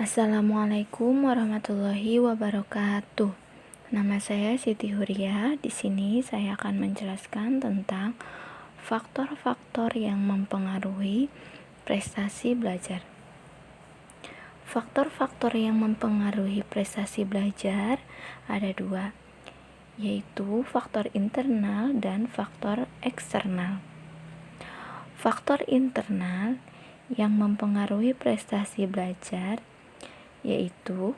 Assalamualaikum warahmatullahi wabarakatuh. Nama saya Siti Huria. Di sini saya akan menjelaskan tentang faktor-faktor yang mempengaruhi prestasi belajar. Faktor-faktor yang mempengaruhi prestasi belajar ada dua, yaitu faktor internal dan faktor eksternal. Faktor internal yang mempengaruhi prestasi belajar yaitu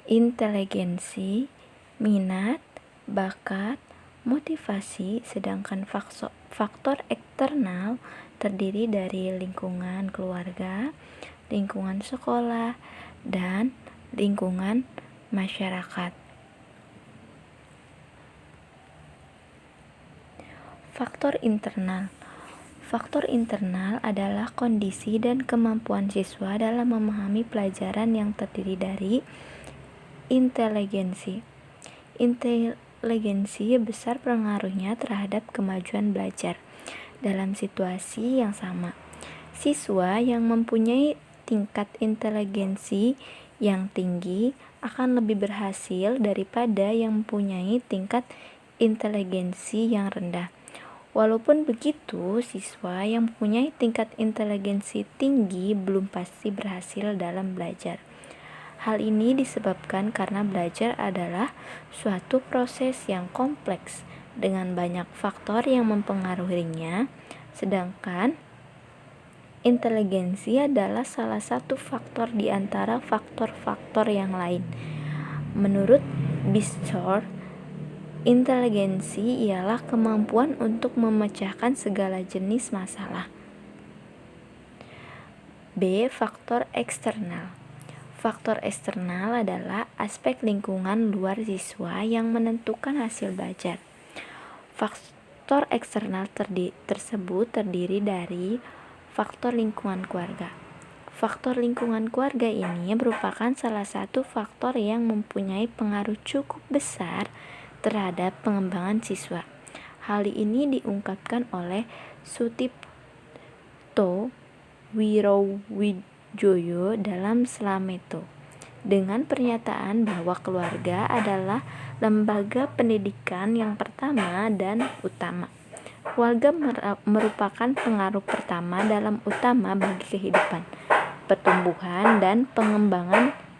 inteligensi, minat, bakat, motivasi, sedangkan faktor eksternal terdiri dari lingkungan keluarga, lingkungan sekolah, dan lingkungan masyarakat. Faktor internal. Faktor internal adalah kondisi dan kemampuan siswa dalam memahami pelajaran yang terdiri dari inteligensi. Inteligensi besar pengaruhnya terhadap kemajuan belajar dalam situasi yang sama. Siswa yang mempunyai tingkat inteligensi yang tinggi akan lebih berhasil daripada yang mempunyai tingkat inteligensi yang rendah. Walaupun begitu, siswa yang mempunyai tingkat inteligensi tinggi belum pasti berhasil dalam belajar. Hal ini disebabkan karena belajar adalah suatu proses yang kompleks dengan banyak faktor yang mempengaruhinya, sedangkan inteligensi adalah salah satu faktor di antara faktor-faktor yang lain. Menurut Bishor, inteligensi ialah kemampuan untuk memecahkan segala jenis masalah. B. Faktor eksternal. Faktor eksternal adalah aspek lingkungan luar siswa yang menentukan hasil belajar. Faktor eksternal tersebut terdiri dari faktor lingkungan keluarga. Faktor lingkungan keluarga ini merupakan salah satu faktor yang mempunyai pengaruh cukup besar terhadap pengembangan siswa. Hal ini diungkapkan oleh Sutipto Wirowijoyo dalam Slameto dengan pernyataan bahwa keluarga adalah lembaga pendidikan yang pertama dan utama. Keluarga merupakan pengaruh perkembangan bagi kehidupan, pertumbuhan, dan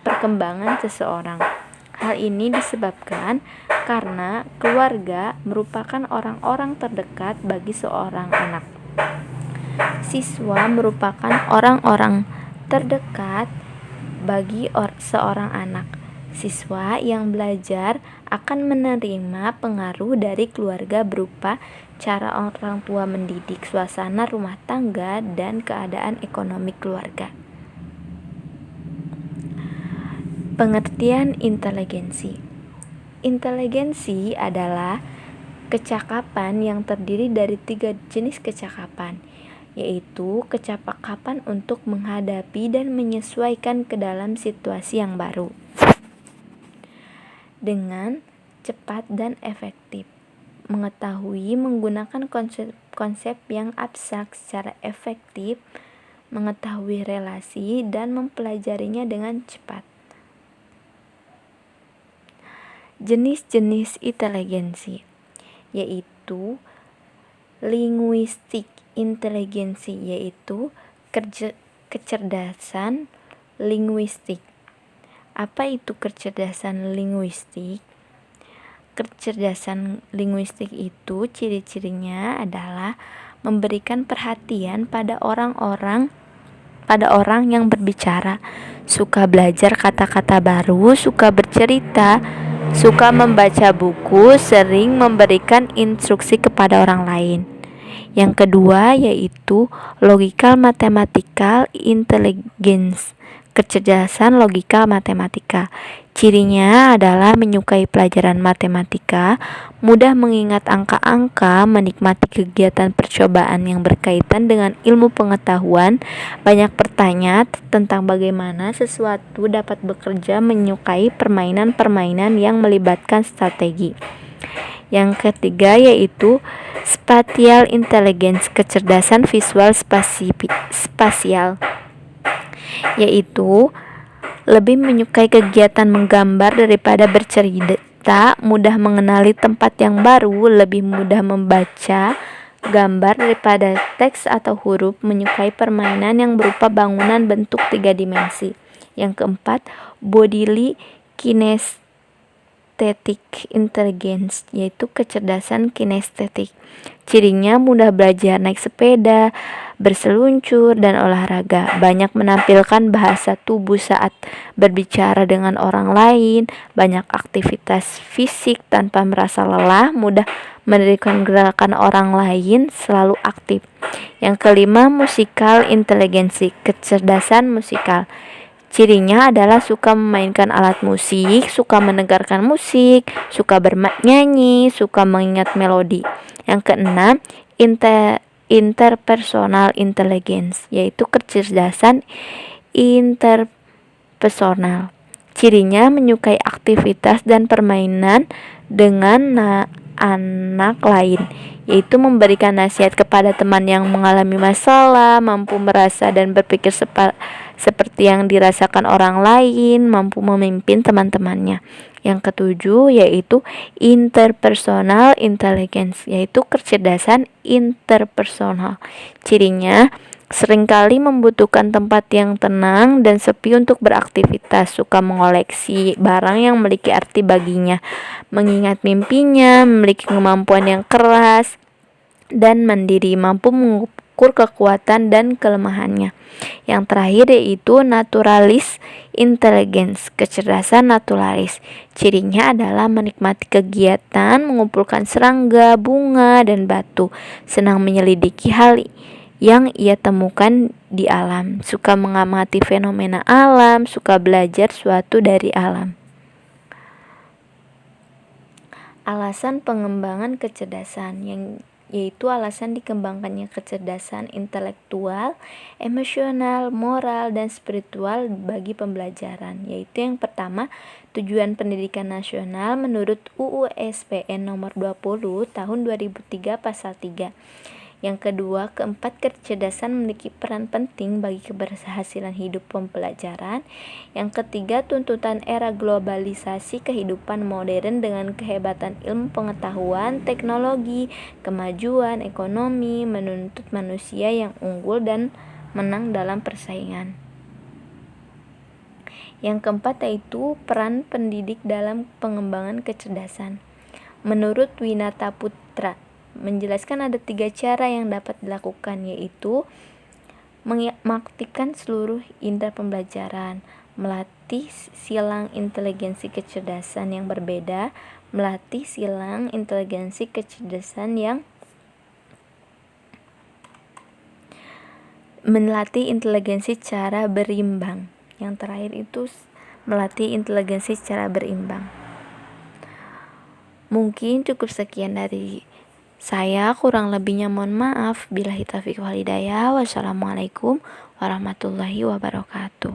perkembangan seseorang. Hal ini disebabkan karena keluarga merupakan orang-orang terdekat bagi seorang anak. Siswa merupakan orang-orang terdekat bagi seorang anak. Siswa yang belajar akan menerima pengaruh dari keluarga berupa cara orang tua mendidik, suasana rumah tangga, dan keadaan ekonomi keluarga. Pengertian inteligensi. Inteligensi adalah kecakapan yang terdiri dari 3 jenis kecakapan, yaitu kecakapan untuk menghadapi dan menyesuaikan ke dalam situasi yang baru dengan cepat dan efektif, mengetahui menggunakan konsep yang abstrak secara efektif, mengetahui relasi, dan mempelajarinya dengan cepat. Jenis-jenis inteligensi yaitu linguistik inteligensi, yaitu kecerdasan linguistik. Apa itu kecerdasan linguistik? Kecerdasan linguistik itu ciri-cirinya adalah memberikan perhatian pada orang yang berbicara, suka belajar kata-kata baru, suka bercerita, suka membaca buku, sering memberikan instruksi kepada orang lain. Yang kedua yaitu logical mathematical intelligence, kecerdasan logika matematika. Cirinya adalah menyukai pelajaran matematika, mudah mengingat angka-angka, menikmati kegiatan percobaan yang berkaitan dengan ilmu pengetahuan, banyak bertanya tentang bagaimana sesuatu dapat bekerja, menyukai permainan-permainan yang melibatkan strategi. Yang ketiga yaitu spatial intelligence, kecerdasan visual spasial. yaitu lebih menyukai kegiatan menggambar daripada bercerita, mudah mengenali tempat yang baru, lebih mudah membaca gambar daripada teks atau huruf, menyukai permainan yang berupa bangunan bentuk 3 dimensi. Yang keempat, bodily kinesthetic intelligence, yaitu kecerdasan kinestetik. Cirinya mudah belajar naik sepeda, berseluncur, dan olahraga. Banyak menampilkan bahasa tubuh saat berbicara dengan orang lain, banyak aktivitas fisik tanpa merasa lelah, mudah mendirikan gerakan orang lain, selalu aktif. Yang kelima, musical intelligence, kecerdasan musikal. Cirinya adalah suka memainkan alat musik, suka mendengarkan musik, suka bernyanyi, suka mengingat melodi. Yang keenam, interpersonal intelligence, yaitu kecerdasan interpersonal. Cirinya menyukai aktivitas dan permainan dengan anak lain, yaitu memberikan nasihat kepada teman yang mengalami masalah, mampu merasa dan berpikir seperti yang dirasakan orang lain, mampu memimpin teman-temannya. Yang ketujuh yaitu interpersonal intelligence, yaitu kecerdasan interpersonal. Cirinya seringkali membutuhkan tempat yang tenang dan sepi untuk beraktivitas, suka mengoleksi barang yang memiliki arti baginya, mengingat mimpinya, memiliki kemampuan yang keras dan mandiri, mampu mengukur kekuatan dan kelemahannya. Yang terakhir yaitu naturalis intelligence, kecerdasan naturalis. Cirinya adalah menikmati kegiatan, mengumpulkan serangga, bunga, dan batu, senang menyelidiki hal yang ia temukan di alam, suka mengamati fenomena alam, suka belajar suatu dari alam. Alasan pengembangan kecerdasan, yaitu alasan dikembangkannya kecerdasan intelektual, emosional, moral, dan spiritual bagi pembelajaran. Yaitu yang pertama, tujuan pendidikan nasional menurut UU SPN nomor 20 tahun 2003 pasal 3. Yang kedua, keempat, kecerdasan memiliki peran penting bagi keberhasilan hidup pembelajaran. Yang ketiga, tuntutan era globalisasi kehidupan modern dengan kehebatan ilmu pengetahuan, teknologi, kemajuan ekonomi menuntut manusia yang unggul dan menang dalam persaingan. Yang keempat yaitu peran pendidik dalam pengembangan kecerdasan. Menurut Winata Putra, menjelaskan ada 3 cara yang dapat dilakukan, yaitu mengaktifkan seluruh indera pembelajaran, melatih silang inteligensi kecerdasan yang berbeda, melatih silang inteligensi kecerdasan yang melatih inteligensi secara berimbang. Yang terakhir itu melatih inteligensi secara berimbang. Mungkin cukup sekian dari saya, kurang lebihnya mohon maaf. Billahi taufiq wal hidayah. Wassalamualaikum warahmatullahi wabarakatuh.